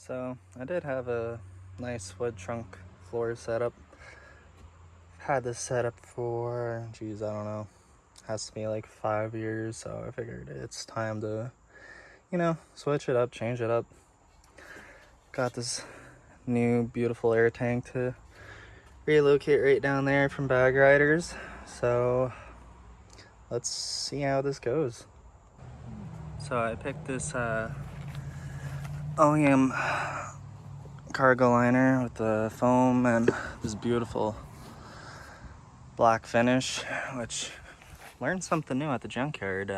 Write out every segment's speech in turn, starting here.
So I did have a nice wood trunk floor setup. Had this set up for, geez, I don't know, has to be like 5 years. So I figured it's time to, switch it up, change it up. Got this new beautiful air tank to relocate right down there from Bag Riders. So let's see how this goes. So I picked this OEM cargo liner with the foam and this beautiful black finish, which learned something new at the junkyard.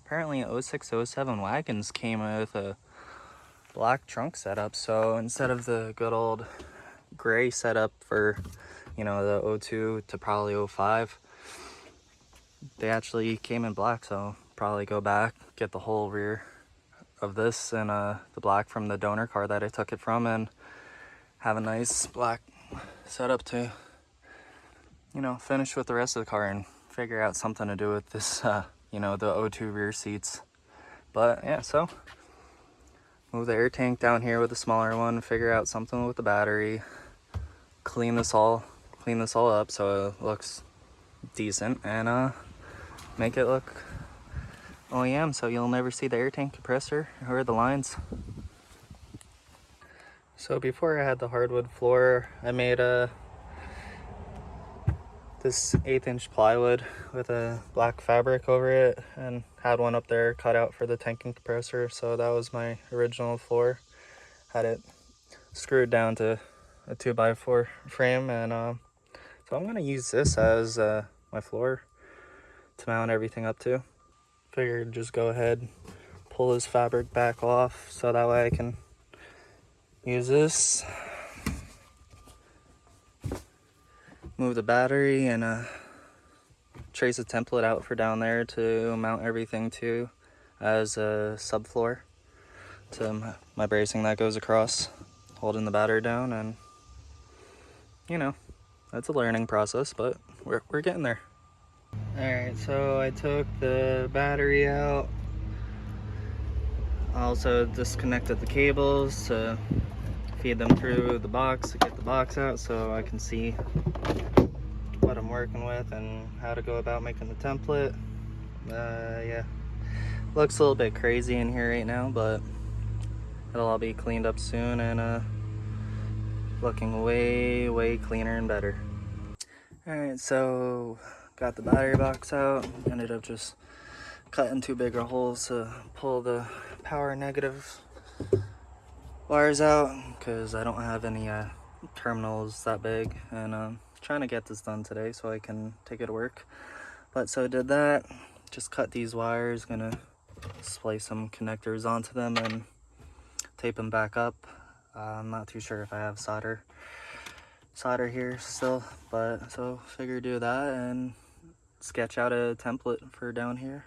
Apparently 0607 wagons came with a black trunk setup, so instead of the good old gray setup for the 02 to probably 05, they actually came in black. So probably go back, get the whole rear of this and the black from the donor car that I took it from, and have a nice black setup to finish with the rest of the car and figure out something to do with this the 02 rear seats. But yeah, so move the air tank down here with a smaller one, figure out something with the battery, clean this all up so it looks decent, and make it look OEM so you'll never see the air tank compressor or the lines. So before I had the hardwood floor, I made this 1/8" plywood with a black fabric over it, and had one up there cut out for the tank and compressor. So that was my original floor. Had it screwed down to a 2x4 frame, and so I'm gonna use this as my floor to mount everything up to. Figured just go ahead, pull this fabric back off so that way I can use this, move the battery, and trace a template out for down there to mount everything to as a subfloor to my bracing that goes across, holding the battery down. And that's a learning process, but we're getting there. Alright, so I took the battery out. I also disconnected the cables to feed them through the box to get the box out so I can see what I'm working with and how to go about making the template. Yeah, looks a little bit crazy in here right now, but it'll all be cleaned up soon and looking way cleaner and better. Alright, so got the battery box out. Ended up just cutting 2 bigger holes to pull the power negative wires out because I don't have any terminals that big, and trying to get this done today so I can take it to work. But so I did that, just cut these wires, gonna splice some connectors onto them and tape them back up. I'm not too sure if I have solder here still, but so figure do that and sketch out a template for down here.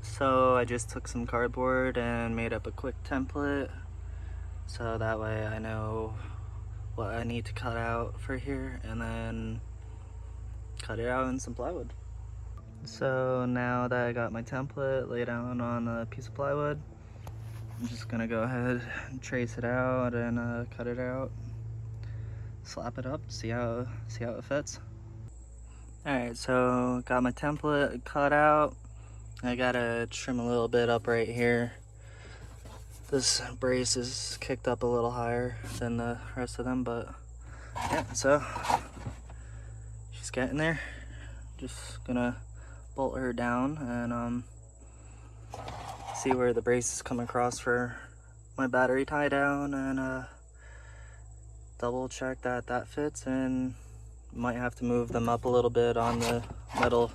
So I just took some cardboard and made up a quick template so that way I know what I need to cut out for here, and then cut it out in some plywood. So now that I got my template laid down on a piece of plywood, I'm just gonna go ahead and trace it out and cut it out, slap it up, see how it fits. Alright, so got my template cut out. I gotta trim a little bit up right here. This brace is kicked up a little higher than the rest of them, but yeah, so she's getting there. Just gonna bolt her down and see where the braces come across for my battery tie down, and double check that fits, and might have to move them up a little bit on the metal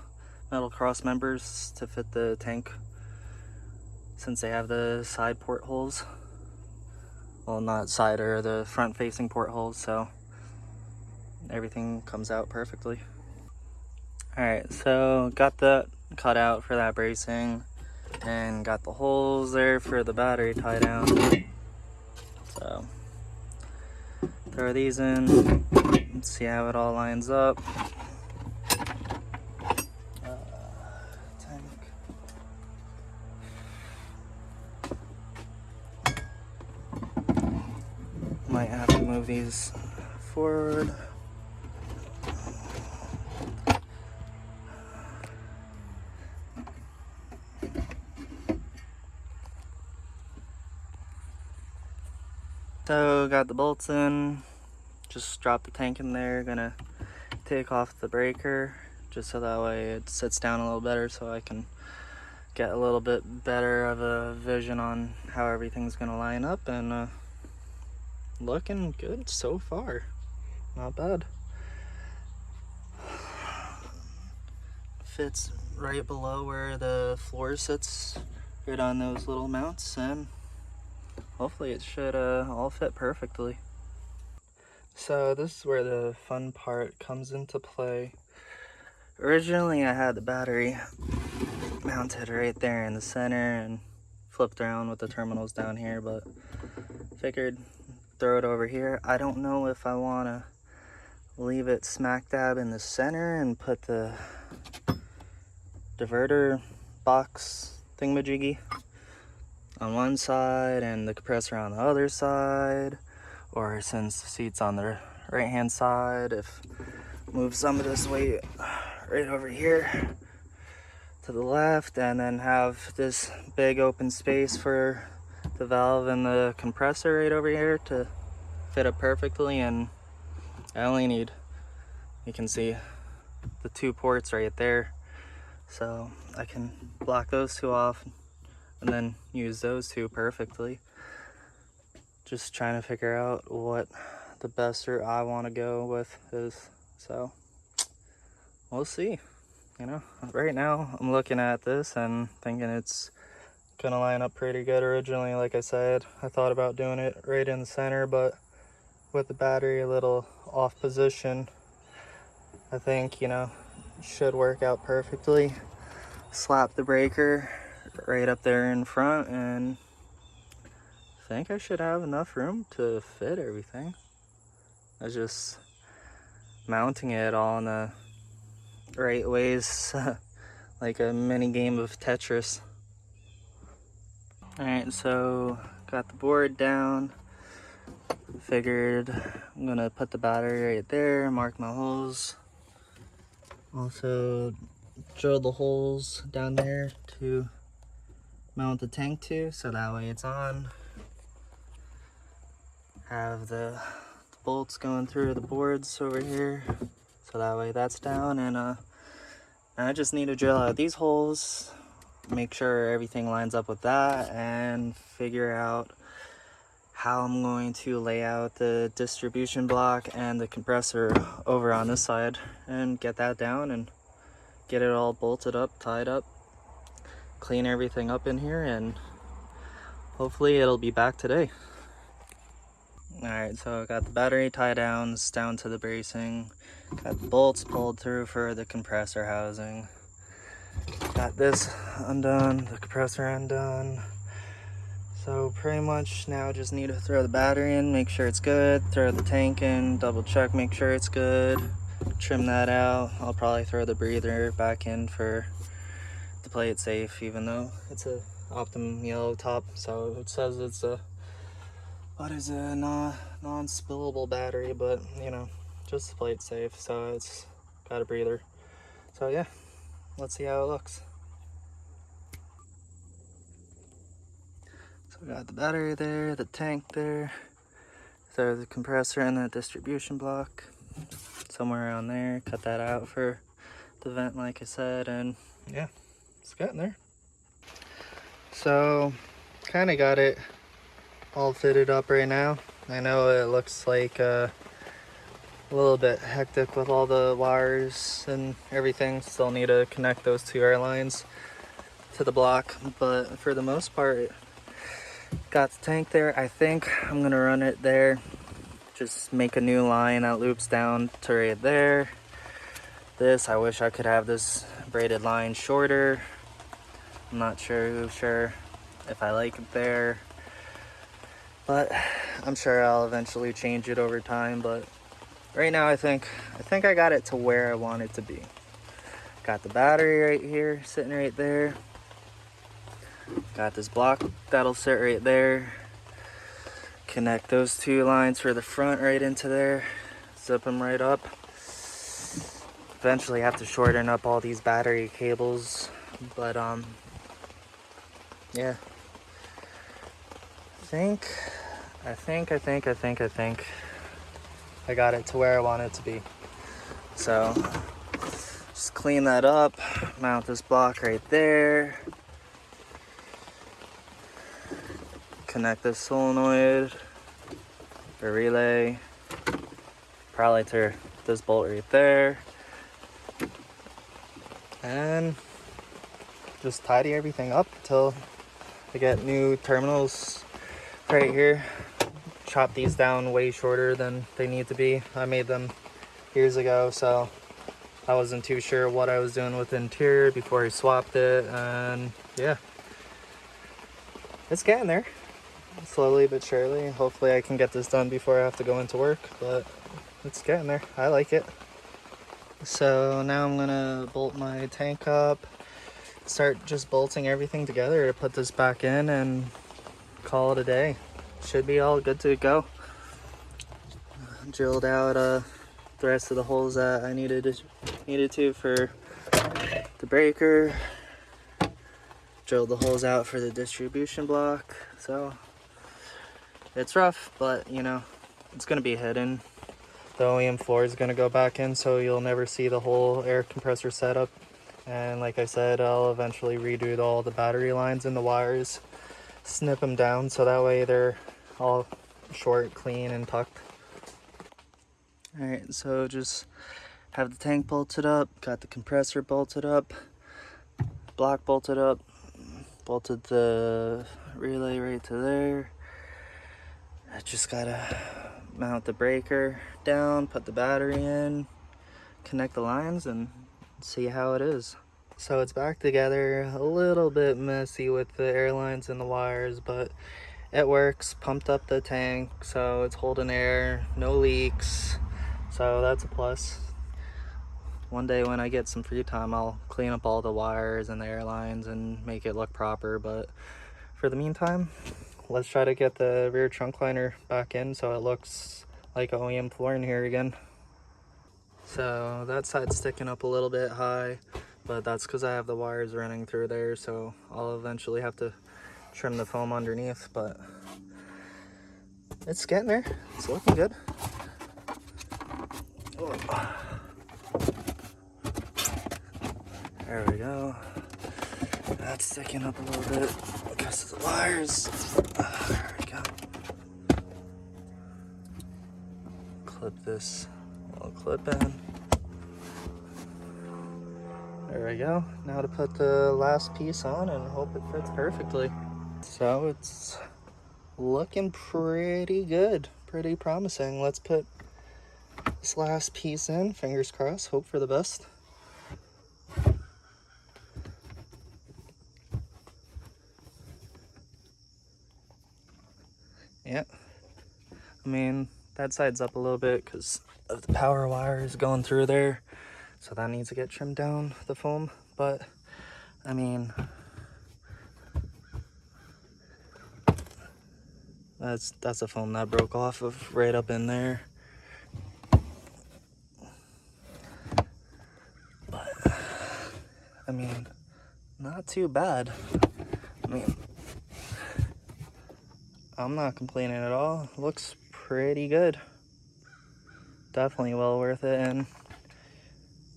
cross members to fit the tank since they have the side portholes. Well, not side, or the front facing portholes, so everything comes out perfectly. Alright, so got that cut out for that bracing and got the holes there for the battery tie down. So throw these in and see how it all lines up. might have to move these forward. So got the bolts in, just drop the tank in there, gonna take off the breaker just so that way it sits down a little better so I can get a little bit better of a vision on how everything's gonna line up, and looking good so far, not bad. Fits right below where the floor sits, right on those little mounts, and hopefully it should all fit perfectly. So this is where the fun part comes into play. Originally I had the battery mounted right there in the center and flipped around with the terminals down here, but figured throw it over here. I don't know if I want to leave it smack dab in the center and put the diverter box thingamajiggy on one side and the compressor on the other side, or since the seat's on the right hand side, if move some of this weight right over here to the left, and then have this big open space for the valve and the compressor right over here to fit it perfectly. And I only need, you can see the 2 ports right there, so I can block those 2 off and then use those 2 perfectly. Just trying to figure out what the best route I want to go with is, so we'll see. You know, right now I'm looking at this and thinking it's gonna line up pretty good. Originally, like I said, I thought about doing it right in the center, but with the battery a little off position, I think, you know, should work out perfectly. Slap the breaker right up there in front, and I think I should have enough room to fit everything. I was just mounting it all in the right ways, like a mini game of Tetris. Alright, so got the board down. Figured I'm gonna put the battery right there, mark my holes. Also drill the holes down there to mount the tank to, so that way it's on. Have the bolts going through the boards over here, so that way that's down. And I just need to drill out these holes, make sure everything lines up with that, and figure out how I'm going to lay out the distribution block and the compressor over on this side, and get that down and get it all bolted up, tied up, clean everything up in here, and hopefully it'll be back today. Alright, so I got the battery tie downs down to the bracing, got the bolts pulled through for the compressor housing, got this undone, the compressor undone. So pretty much now just need to throw the battery in, make sure it's good, throw the tank in, double check, make sure it's good, trim that out. I'll probably throw the breather back in to play it safe, even though it's a Optimum yellow top, so it says it's a non-spillable battery, but you know, just to play it safe, so it's got a breather. So yeah, let's see how it looks. So we got the battery there, the tank there, throw the compressor in the distribution block somewhere around there, cut that out for the vent like I said, and yeah, it's getting there. So kind of got it all fitted up right now. I know it looks like a little bit hectic with all the wires and everything. Still need to connect those 2 air lines to the block, but for the most part, got the tank there. I think I'm gonna run it there, just make a new line that loops down to right there. This, I wish I could have this braided line shorter. I'm not sure if I like it there, but I'm sure I'll eventually change it over time. But right now I think I got it to where I want it to be. Got the battery right here sitting right there, got this block that'll sit right there, Connect those two lines for the front right into there. Zip them right up. Eventually have to shorten up all these battery cables, but yeah. I think I got it to where I want it to be. So just clean that up, mount this block right there, connect this solenoid, the relay, probably to this bolt right there, and just tidy everything up until I get new terminals right here. Chop these down way shorter than they need to be. I made them years ago, so I wasn't too sure what I was doing with the interior before I swapped it, and yeah, it's getting there, slowly but surely. Hopefully I can get this done before I have to go into work, but it's getting there. I like it. So now I'm gonna bolt my tank up, start just bolting everything together to put this back in and call it a day. Should be all good to go. Drilled out the rest of the holes that I needed to for the breaker. Drilled the holes out for the distribution block. So it's rough, but you know, it's gonna be hidden. The OEM floor is gonna go back in, so you'll never see the whole air compressor setup. And like I said, I'll eventually redo all the battery lines and the wires, snip them down so that way they're all short, clean, and tucked. Alright, so just have the tank bolted up, got the compressor bolted up, block bolted up, bolted the relay right to there. I just gotta mount the breaker down, put the battery in, connect the lines, and see how it is. So it's back together, a little bit messy with the air lines and the wires, but it works. Pumped up the tank, so it's holding air, no leaks, so that's a plus. One day when I get some free time, I'll clean up all the wires and the air lines and make it look proper, but for the meantime, let's try to get the rear trunk liner back in so it looks like OEM flooring here again. So that side's sticking up a little bit high, but that's because I have the wires running through there, so I'll eventually have to trim the foam underneath, but it's getting there. It's looking good. Oh. There we go. That's sticking up a little bit because of the wires. There we go. Clip this little clip in. There we go. Now to put the last piece on and hope it fits perfectly. So it's looking pretty good, pretty promising. Let's put this last piece in. Fingers crossed, hope for the best. Yeah, I mean, that side's up a little bit because of the power wires going through there, so that needs to get trimmed down, the foam. But I mean, that's a foam that broke off of right up in there. But I mean, not too bad. I mean, I'm not complaining at all. Looks pretty good. Definitely well worth it. And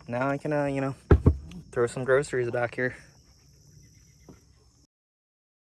now I can, you know, throw some groceries back here.